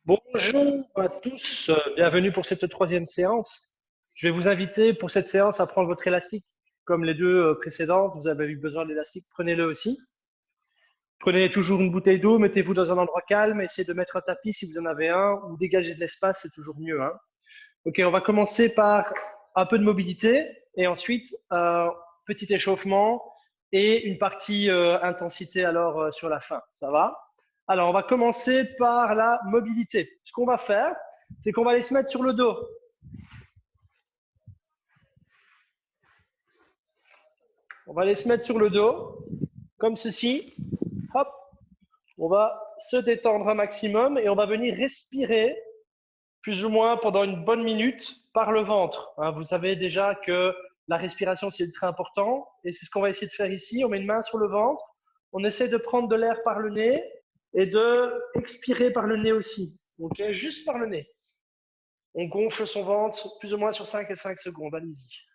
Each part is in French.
Bonjour à tous, bienvenue pour cette troisième séance. Je vais vous inviter pour cette séance à prendre votre élastique. Comme les deux précédentes, vous avez eu besoin d'élastique, prenez-le aussi. Prenez toujours une bouteille d'eau, mettez-vous dans un endroit calme, essayez de mettre un tapis si vous en avez un, ou dégager de l'espace, c'est toujours mieux, hein. Ok, on va commencer par un peu de mobilité et ensuite petit échauffement et une partie intensité alors sur la fin. Ça va? Alors, on va commencer par la mobilité. Ce qu'on va faire, c'est qu'on va aller se mettre sur le dos. On va aller se mettre sur le dos, comme ceci. Hop, on va se détendre un maximum et on va venir respirer plus ou moins pendant une bonne minute par le ventre. Hein, vous savez déjà que la respiration, c'est ultra important et c'est ce qu'on va essayer de faire ici. On met une main sur le ventre, on essaie de prendre de l'air par le nez et de expirer par le nez aussi. Ok, juste par le nez. On gonfle son ventre plus ou moins sur 5 et 5 secondes. Allez-y.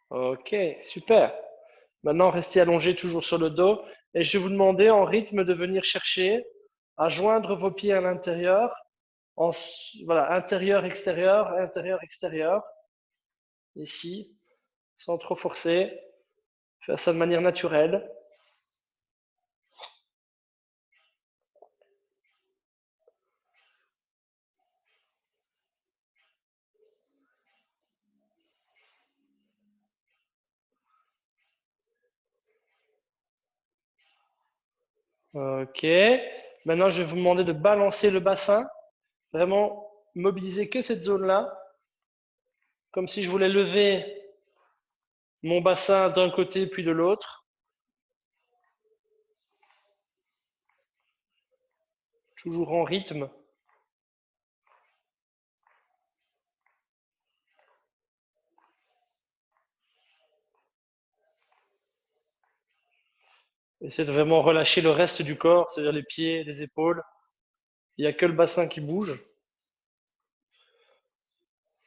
Ok, super. Maintenant, restez allongé toujours sur le dos et je vais vous demander en rythme de venir chercher à joindre vos pieds à l'intérieur. Voilà, intérieur, extérieur, extérieur. Ici, sans trop forcer. Faire ça de manière naturelle. Ok. Maintenant, je vais vous demander de balancer le bassin. Vraiment mobiliser que cette zone-là. Comme si je voulais lever mon bassin d'un côté puis de l'autre. Toujours en rythme. Essayez de vraiment relâcher le reste du corps, c'est-à-dire les pieds, les épaules. Il n'y a que le bassin qui bouge.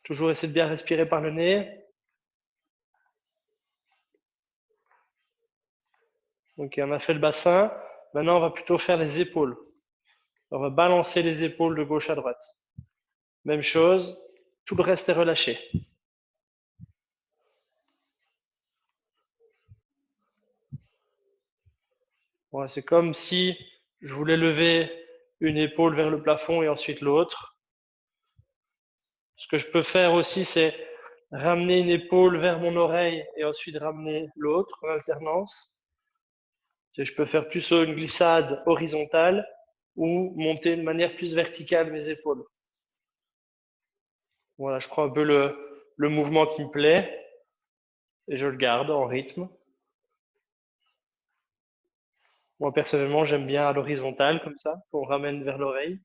Toujours essayer de bien respirer par le nez. Ok, on a fait le bassin. Maintenant, on va plutôt faire les épaules. On va balancer les épaules de gauche à droite. Même chose, tout le reste est relâché. Voilà, c'est comme si je voulais lever une épaule vers le plafond et ensuite l'autre. Ce que je peux faire aussi, c'est ramener une épaule vers mon oreille et ensuite ramener l'autre en alternance. Je peux faire plus une glissade horizontale ou monter de manière plus verticale mes épaules. Voilà, je prends un peu le mouvement qui me plaît et je le garde en rythme. Moi, personnellement, j'aime bien à l'horizontale, comme ça, qu'on ramène vers l'oreille.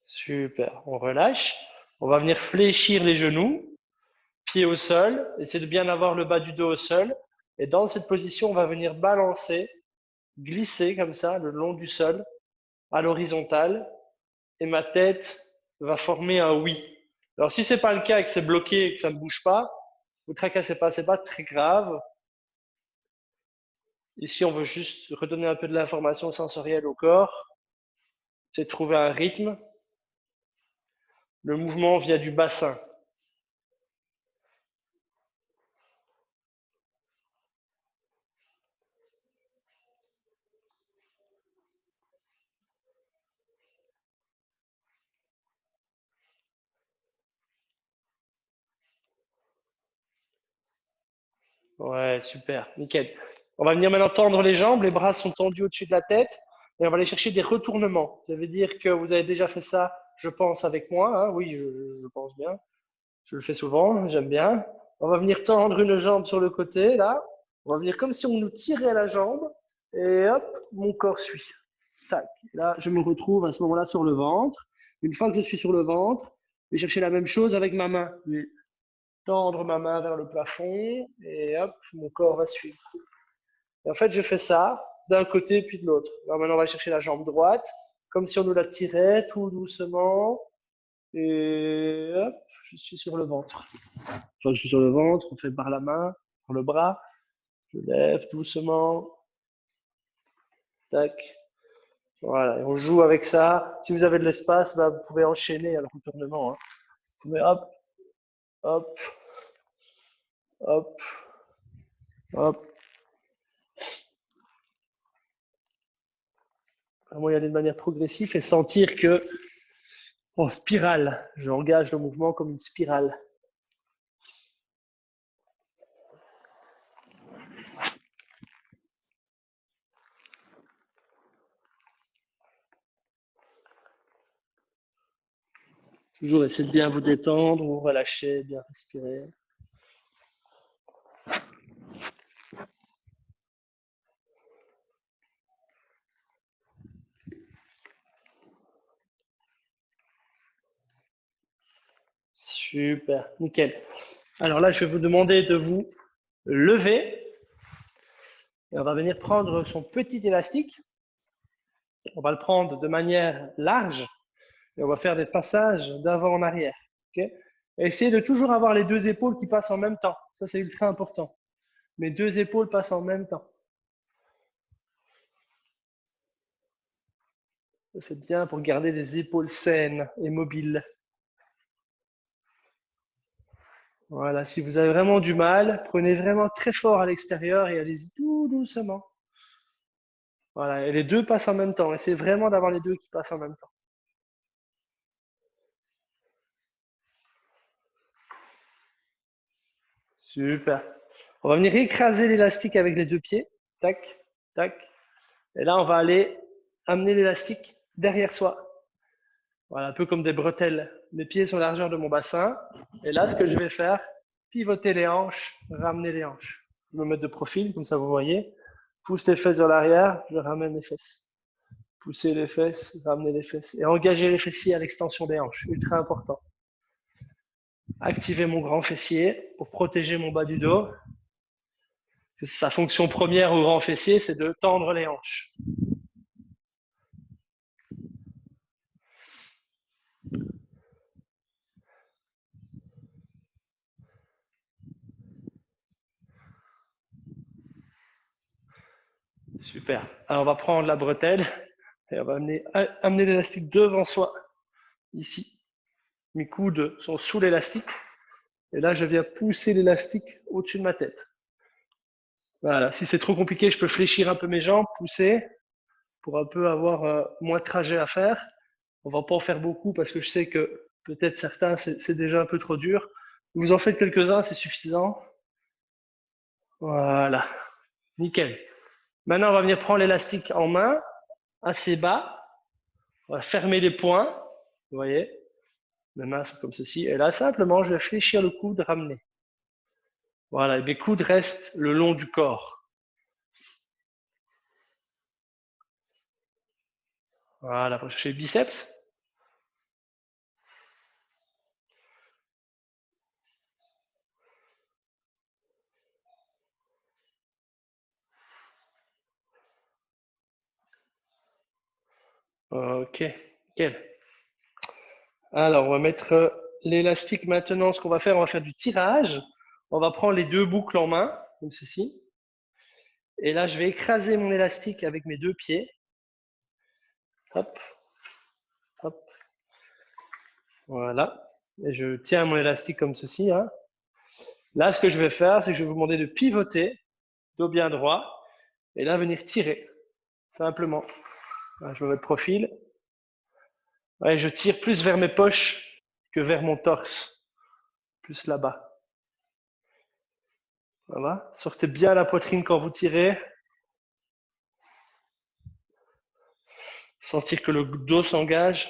Super, on relâche. On va venir fléchir les genoux, pieds au sol, essayer de bien avoir le bas du dos au sol. Et dans cette position, on va venir balancer, glisser comme ça, le long du sol, à l'horizontale. Et ma tête va former un oui. Alors, si c'est pas le cas et que c'est bloqué et que ça ne bouge pas, vous tracassez pas, c'est pas très grave. Ici, on veut juste redonner un peu de l'information sensorielle au corps. C'est trouver un rythme. Le mouvement vient du bassin. Ouais, super, nickel. On va venir maintenant tendre les jambes, les bras sont tendus au-dessus de la tête et on va aller chercher des retournements. Ça veut dire que vous avez déjà fait ça, je pense, avec moi, hein. Oui, je pense bien. Je le fais souvent, j'aime bien. On va venir tendre une jambe sur le côté, là. On va venir comme si on nous tirait la jambe et hop, mon corps suit. Tac. Là, je me retrouve à ce moment-là sur le ventre. Une fois que je suis sur le ventre, je vais chercher la même chose avec ma main. Je vais tendre ma main vers le plafond et hop, mon corps va suivre. Et en fait, je fais ça d'un côté puis de l'autre. Alors maintenant, on va chercher la jambe droite, comme si on nous la tirait tout doucement. Et hop, je suis sur le ventre. Une fois que je suis sur le ventre, on fait par la main, par le bras. Je lève doucement. Tac. Voilà, et on joue avec ça. Si vous avez de l'espace, bah, vous pouvez enchaîner à le retournement, hein. Vous pouvez hop, hop, hop, hop. Vraiment y aller de manière progressive et sentir que en spirale, j'engage le mouvement comme une spirale. Toujours essayer de bien vous détendre, vous relâcher, bien respirer. Super, nickel. Alors là, je vais vous demander de vous lever. Et on va venir prendre son petit élastique. On va le prendre de manière large et on va faire des passages d'avant en arrière. Okay. Essayez de toujours avoir les deux épaules qui passent en même temps. Ça, c'est ultra important. Mes deux épaules passent en même temps. C'est bien pour garder des épaules saines et mobiles. Voilà, si vous avez vraiment du mal, prenez vraiment très fort à l'extérieur et allez-y tout doucement. Voilà, et les deux passent en même temps. Essayez vraiment d'avoir les deux qui passent en même temps. Super. On va venir écraser l'élastique avec les deux pieds. Tac, tac. Et là, on va aller amener l'élastique derrière soi. Voilà, un peu comme des bretelles. Mes pieds sont la largeur de mon bassin. Et là, ce que je vais faire, pivoter les hanches, ramener les hanches. Je me mettre de profil, comme ça vous voyez. Pousse les fesses vers l'arrière, je ramène les fesses. Pousser les fesses, ramener les fesses. Et engager les fessiers à l'extension des hanches. Ultra important. Activer mon grand fessier pour protéger mon bas du dos. Sa fonction première au grand fessier, c'est de tendre les hanches. Super. Alors, on va prendre la bretelle et on va amener l'élastique devant soi, ici. Mes coudes sont sous l'élastique. Et là, je viens pousser l'élastique au-dessus de ma tête. Voilà. Si c'est trop compliqué, je peux fléchir un peu mes jambes, pousser pour un peu avoir moins de trajet à faire. On va pas en faire beaucoup parce que je sais que peut-être certains, c'est déjà un peu trop dur. Vous en faites quelques-uns, c'est suffisant. Voilà. Nickel. Maintenant, on va venir prendre l'élastique en main, assez bas. On va fermer les poings. Vous voyez, mes mains sont comme ceci. Et là, simplement, je vais fléchir le coude, ramener. Voilà, et mes coudes restent le long du corps. Voilà, pour chercher le biceps. Ok, nickel. Alors, on va mettre l'élastique maintenant. Ce qu'on va faire du tirage. On va prendre les deux boucles en main, comme ceci. Et là, je vais écraser mon élastique avec mes deux pieds. Hop, hop. Voilà. Et je tiens mon élastique comme ceci, hein. Là, ce que je vais faire, c'est que je vais vous demander de pivoter, dos bien droit, et là, venir tirer, simplement. Là, je me mets de profil. Ouais, je tire plus vers mes poches que vers mon torse, plus là-bas. Voilà. Sortez bien la poitrine quand vous tirez. Sentir que le dos s'engage.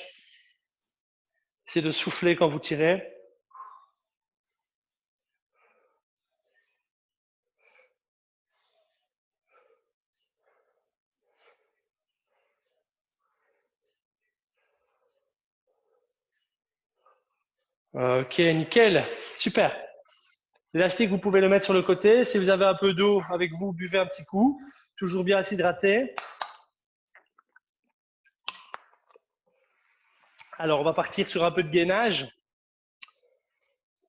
Essayez de souffler quand vous tirez. Ok, nickel. Super. L'élastique, vous pouvez le mettre sur le côté. Si vous avez un peu d'eau avec vous, buvez un petit coup. Toujours bien s'hydrater. Alors, on va partir sur un peu de gainage.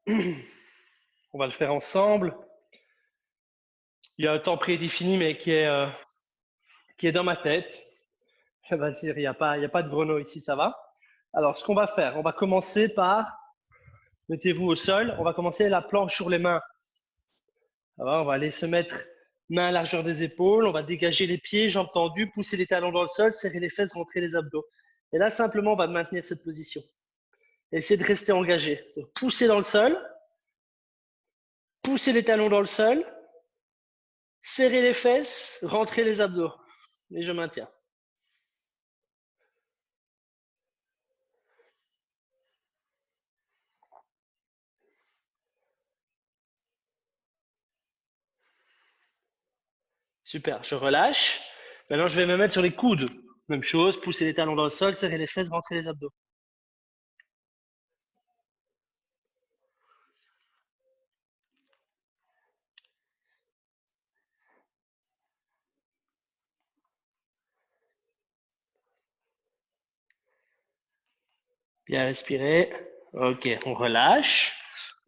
On va le faire ensemble. Il y a un temps prédéfini, mais qui est dans ma tête. Il n'y a pas de grenouille ici, ça va. Alors, ce qu'on va faire, on va commencer par, mettez-vous au sol, on va commencer la planche sur les mains. Ça va, on va aller se mettre main à largeur des épaules, on va dégager les pieds, jambes tendues, pousser les talons dans le sol, serrer les fesses, rentrer les abdos. Et là, simplement, on va maintenir cette position. Essayez de rester engagé. Poussez dans le sol, poussez les talons dans le sol, serrez les fesses, rentrez les abdos. Et je maintiens. Super, je relâche. Maintenant, je vais me mettre sur les coudes. Même chose, pousser les talons dans le sol, serrer les fesses, rentrer les abdos. Bien respirer. Ok, on relâche.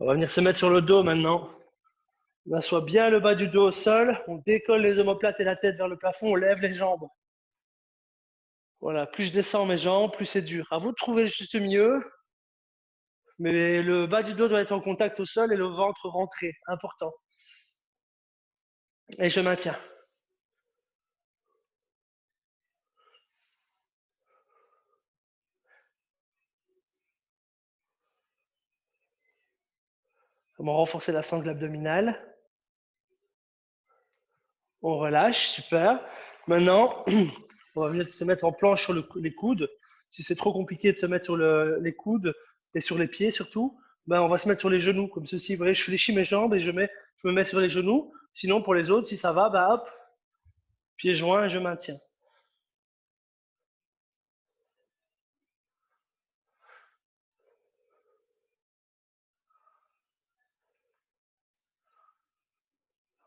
On va venir se mettre sur le dos maintenant. On assoit bien le bas du dos au sol. On décolle les omoplates et la tête vers le plafond. On lève les jambes. Voilà, plus je descends mes jambes, plus c'est dur. À vous de trouver le juste milieu. Mais le bas du dos doit être en contact au sol et le ventre rentré. Important. Et je maintiens. Comment renforcer la sangle abdominale. On relâche, super. Maintenant, on va venir se mettre en planche sur les coudes. Si c'est trop compliqué de se mettre sur les coudes et sur les pieds surtout, ben on va se mettre sur les genoux, comme ceci. Vous voyez, je fléchis mes jambes et je me mets sur les genoux. Sinon, pour les autres, si ça va, ben hop, pieds joints et je maintiens.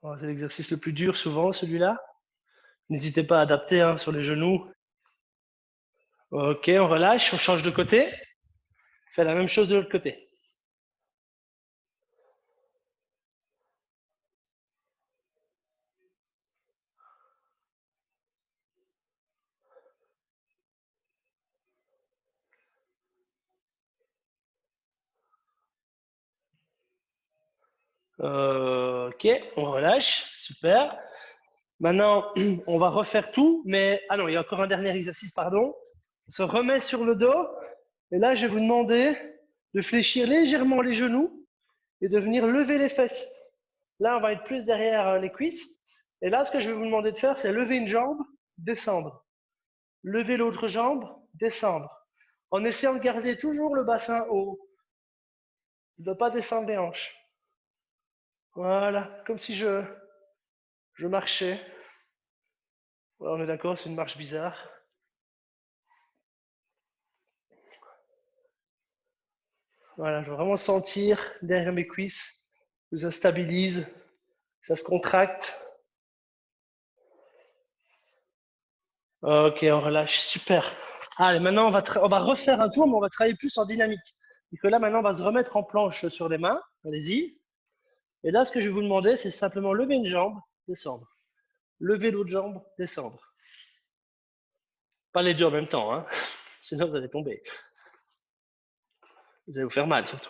Voilà, c'est l'exercice le plus dur souvent, celui-là. N'hésitez pas à adapter hein, sur les genoux. Ok, on relâche, on change de côté. Fait la même chose de l'autre côté. Ok, on relâche, super. Maintenant, on va refaire tout, mais ah non, il y a encore un dernier exercice, pardon. On se remet sur le dos, et là, je vais vous demander de fléchir légèrement les genoux et de venir lever les fesses. Là, on va être plus derrière les cuisses. Et là, ce que je vais vous demander de faire, c'est lever une jambe, descendre. Lever l'autre jambe, descendre. En essayant de garder toujours le bassin haut. De ne pas descendre les hanches. Voilà, comme si je marchais. Voilà, on est d'accord, c'est une marche bizarre. Voilà, je veux vraiment sentir derrière mes cuisses que ça stabilise, ça se contracte. Ok, on relâche, super. Allez, maintenant on va refaire un tour, mais on va travailler plus en dynamique. Et que là, maintenant, on va se remettre en planche sur les mains. Allez-y. Et là, ce que je vais vous demander, c'est simplement lever une jambe, descendre. lever l'autre jambe, descendre. Pas les deux en même temps, hein. Sinon vous allez tomber. Vous allez vous faire mal surtout.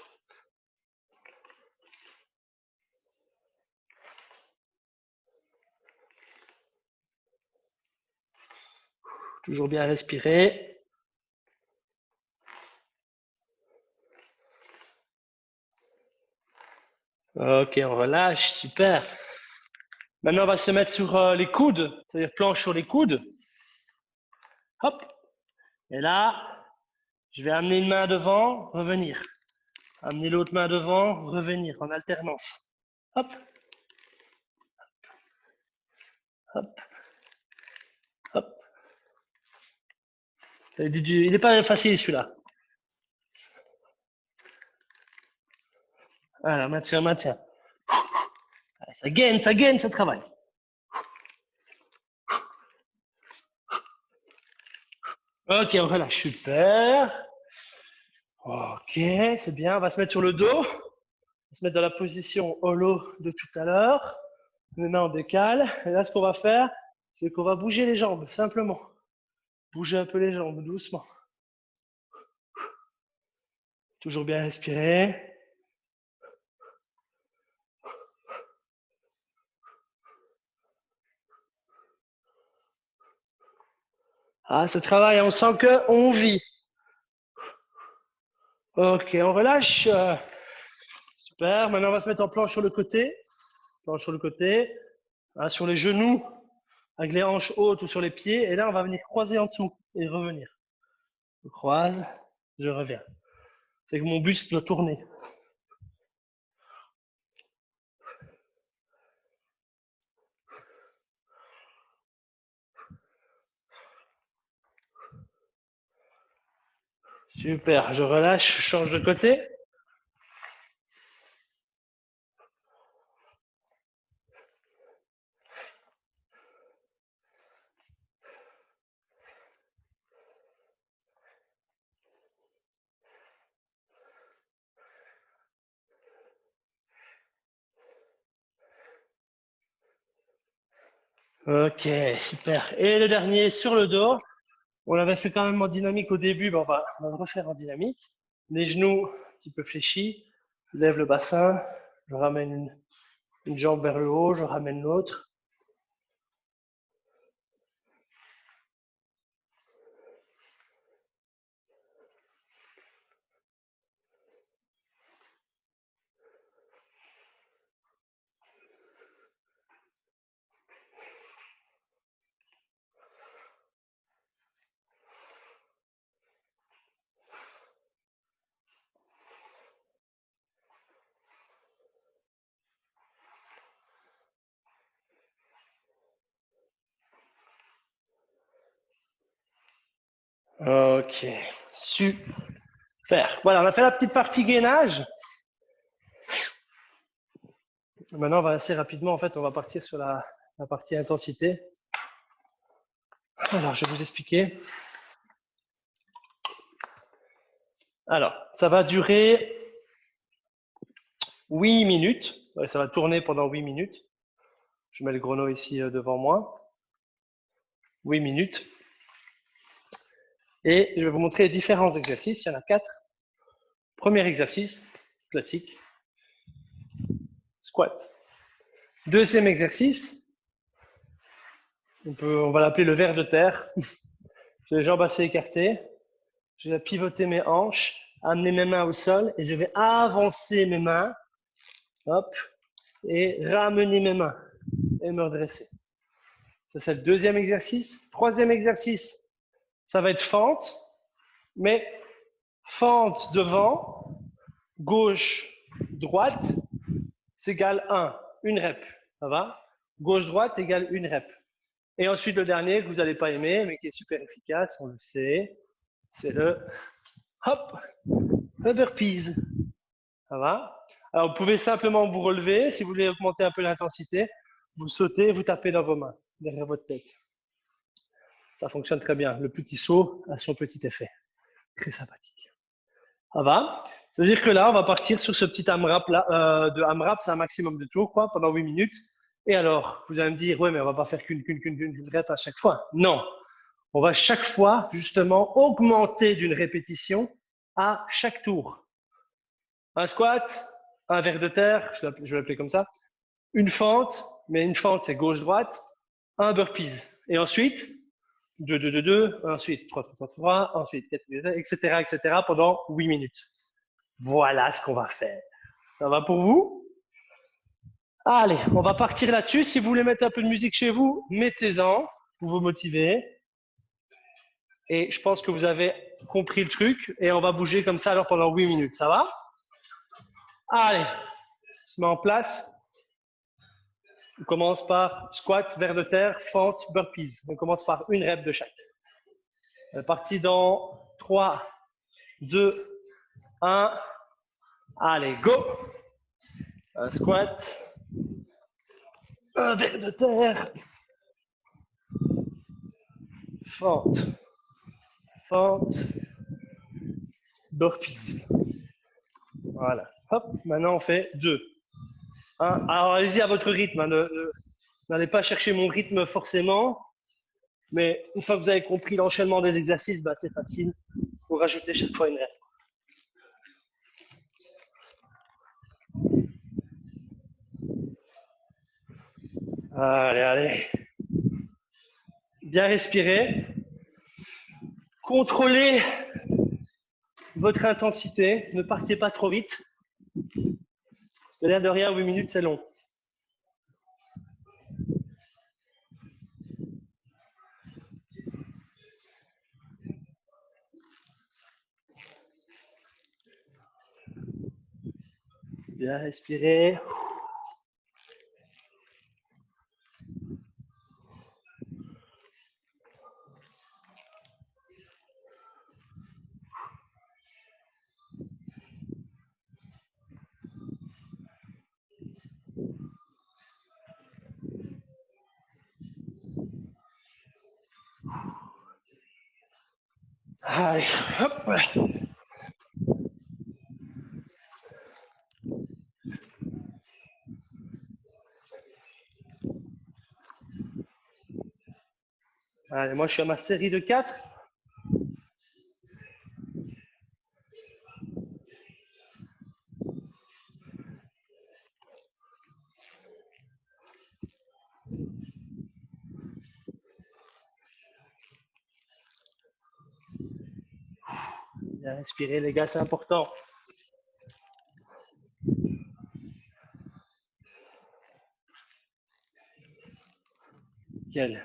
Toujours bien respirer. Ok, on relâche, super. Maintenant, on va se mettre sur les coudes, c'est-à-dire planche sur les coudes. Hop. Et là, je vais amener une main devant, revenir. Amener l'autre main devant, revenir en alternance. Hop. Hop. Hop. Il n'est pas facile celui-là. Voilà, maintien, maintien. Ça gagne, ça travaille. Ok, on relâche, super. Ok, c'est bien, on va se mettre sur le dos. On va se mettre dans la position holo de tout à l'heure. Maintenant, on décale. Et là, ce qu'on va faire, c'est qu'on va bouger les jambes, simplement. Bouger un peu les jambes, doucement. Toujours bien respirer. Ah, ce travail, on sent qu'on vit. Ok, on relâche. Super. Maintenant, on va se mettre en planche sur le côté. Planche sur le côté. Ah, sur les genoux, avec les hanches hautes ou sur les pieds. Et là, on va venir croiser en dessous et revenir. Je croise, je reviens. C'est que mon buste doit tourner. Super, je relâche, je change de côté. Ok, super. Et le dernier sur le dos. On l'avait fait quand même en dynamique au début, mais on va le refaire en dynamique. Les genoux un petit peu fléchis. Je lève le bassin. Je ramène une jambe vers le haut, je ramène l'autre. Ok, super. Voilà, on a fait la petite partie gainage. Maintenant, on va assez rapidement, en fait, on va partir sur la partie intensité. Alors, je vais vous expliquer. Alors, ça va durer 8 minutes. Ouais, ça va tourner pendant 8 minutes. Je mets le chrono ici devant moi. 8 minutes. Et je vais vous montrer les différents exercices. Il y en a 4. Premier exercice, classique. Squat. Deuxième exercice, on va l'appeler le ver de terre. J'ai les jambes assez écartées. Je vais pivoter mes hanches, amener mes mains au sol et je vais avancer mes mains. Hop. Et ramener mes mains et me redresser. Ça, c'est le deuxième exercice. Troisième exercice, ça va être fente, mais fente devant, gauche, droite, c'est égal 1, une rep. Ça va? Gauche-droite égale une rep. Et ensuite, le dernier que vous n'allez pas aimer, mais qui est super efficace, on le sait, c'est le hop, le burpees. Ça va? Alors, vous pouvez simplement vous relever. Si vous voulez augmenter un peu l'intensité, vous sautez, vous tapez dans vos mains, derrière votre tête. Ça fonctionne très bien. Le petit saut a son petit effet. Très sympathique. Ça va? Ça veut dire que là, on va partir sur ce petit AMRAP là. De AMRAP, c'est un maximum de tours, quoi, pendant 8 minutes. Et alors, vous allez me dire, ouais, mais on va pas faire qu'une rep à chaque fois. Non, on va chaque fois, justement, augmenter d'une répétition à chaque tour. Un squat, un vers de terre, je vais l'appeler comme ça, une fente, mais une fente c'est gauche-droite, un burpees. Et ensuite, 2, 2, 2, 2, ensuite 3, 3, 3, 3, ensuite 4, etc., etc., pendant 8 minutes. Voilà ce qu'on va faire. Ça va pour vous? Allez, on va partir là-dessus. Si vous voulez mettre un peu de musique chez vous, mettez-en pour vous motiver. Et je pense que vous avez compris le truc. Et on va bouger comme ça alors pendant 8 minutes. Ça va? Allez, on se met en place. On commence par squat, vers de terre, fente, burpees. On commence par une rep de chaque. Parti dans 3, 2, 1. Allez, go! Un squat, un vers de terre, fente, fente, burpees. Voilà. Hop, maintenant on fait 2. Alors allez-y à votre rythme. Hein, n'allez pas chercher mon rythme forcément. Mais une fois que vous avez compris l'enchaînement des exercices, bah, c'est facile. Vous rajoutez chaque fois une rep. Allez, allez. Bien respirer. Contrôlez votre intensité. Ne partez pas trop vite. Parce que l'air de rien, 8 minutes, c'est long. Bien respirer. Allez, hop. Allez, moi, je suis à ma série de 4. Bien respirer, les gars, c'est important. Nickel.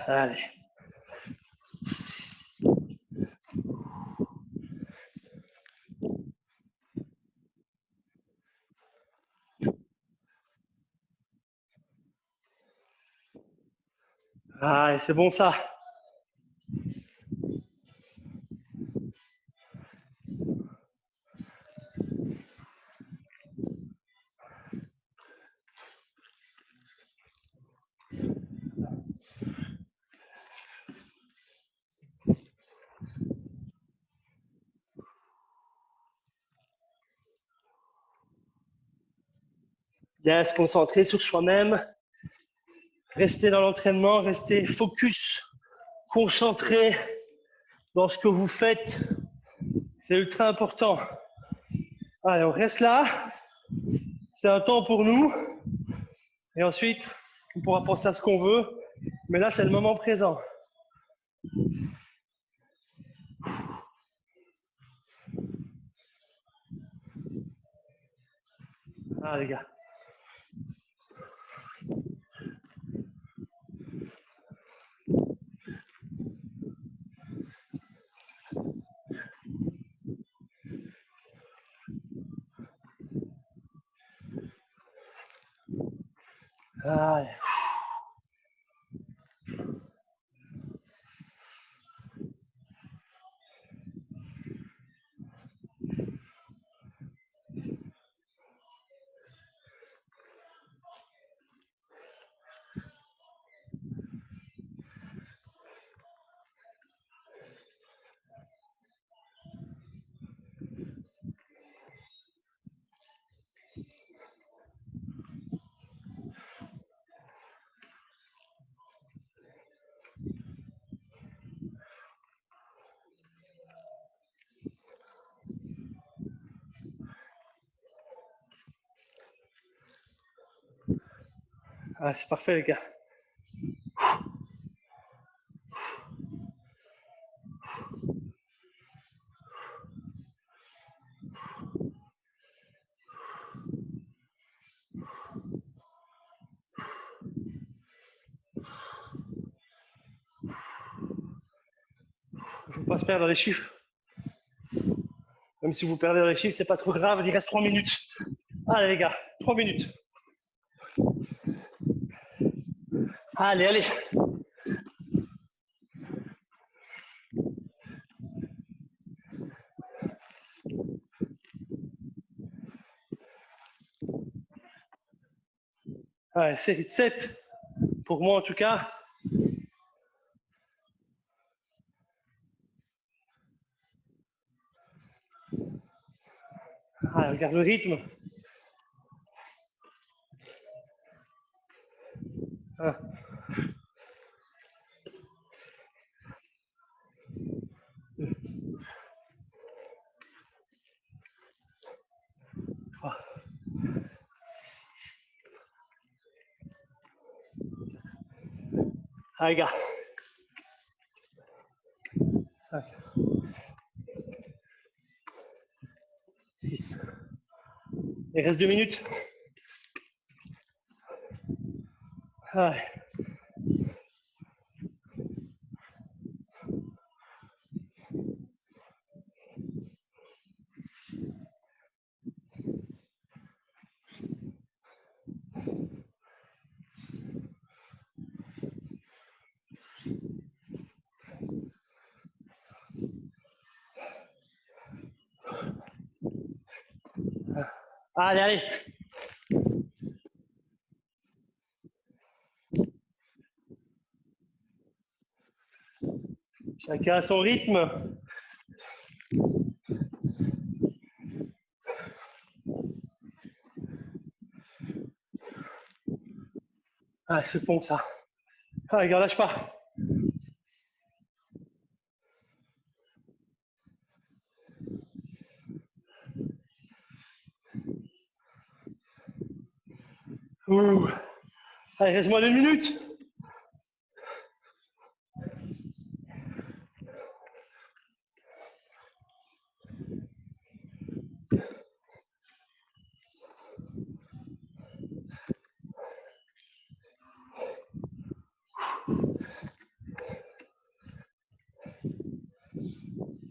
Allez. Allez, c'est bon ça. Bien se concentrer sur soi-même. Rester dans l'entraînement, rester focus, concentré dans ce que vous faites. C'est ultra important. Allez, on reste là. C'est un temps pour nous. Et ensuite, on pourra penser à ce qu'on veut. Mais là, c'est le moment présent. Ah, les gars. Allez. Ah, c'est parfait, les gars. Il ne faut pas se perdre dans les chiffres. Même si vous perdez dans les chiffres, c'est pas trop grave, il reste 3 minutes. Allez, les gars, 3 minutes. Allez, allez. Allez, série de 7. Pour moi, en tout cas. Allez, regarde le rythme. 1, 2, 3. Allez, gars. 5, 6. Il reste 2 minutes. Allez. Allez, allez. Chacun à son rythme. Allez, c'est bon ça. Allez, gars, lâche pas. Ouh. Allez, reste moins d'1 minute.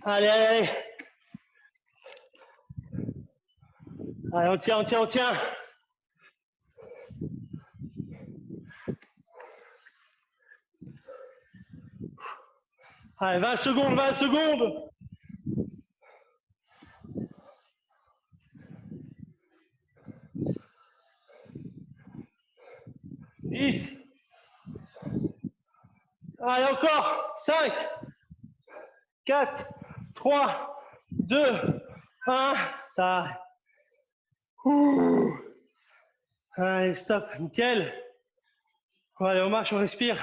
Allez, allez, allez. Allez, on tient, on tient, on tient. Allez, 20 secondes, 20 secondes. 10. Allez, encore. 5, 4, 3, 2, 1. Ouh. Allez, stop. Nickel. Allez, on marche, on respire.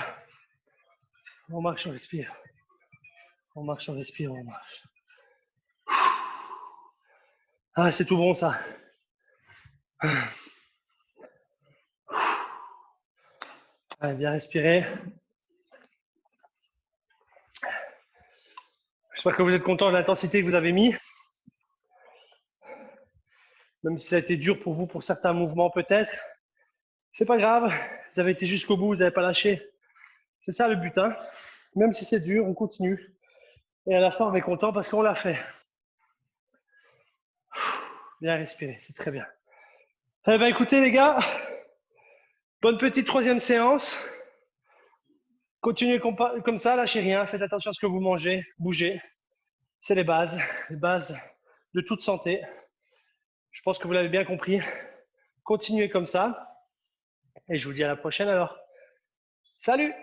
On marche, on respire. On marche, on respire, on marche. Ah, c'est tout bon ça. Allez, bien respirer. J'espère que vous êtes content de l'intensité que vous avez mis. Même si ça a été dur pour vous pour certains mouvements peut-être. C'est pas grave. Vous avez été jusqu'au bout, vous n'avez pas lâché. C'est ça le but, hein. Même si c'est dur, on continue. Et à la fin, on est content parce qu'on l'a fait. Bien respirer, c'est très bien. Eh ben écoutez les gars, bonne petite 3e séance. Continuez comme ça, lâchez rien, faites attention à ce que vous mangez, bougez. C'est les bases de toute santé. Je pense que vous l'avez bien compris. Continuez comme ça. Et je vous dis à la prochaine alors. Salut!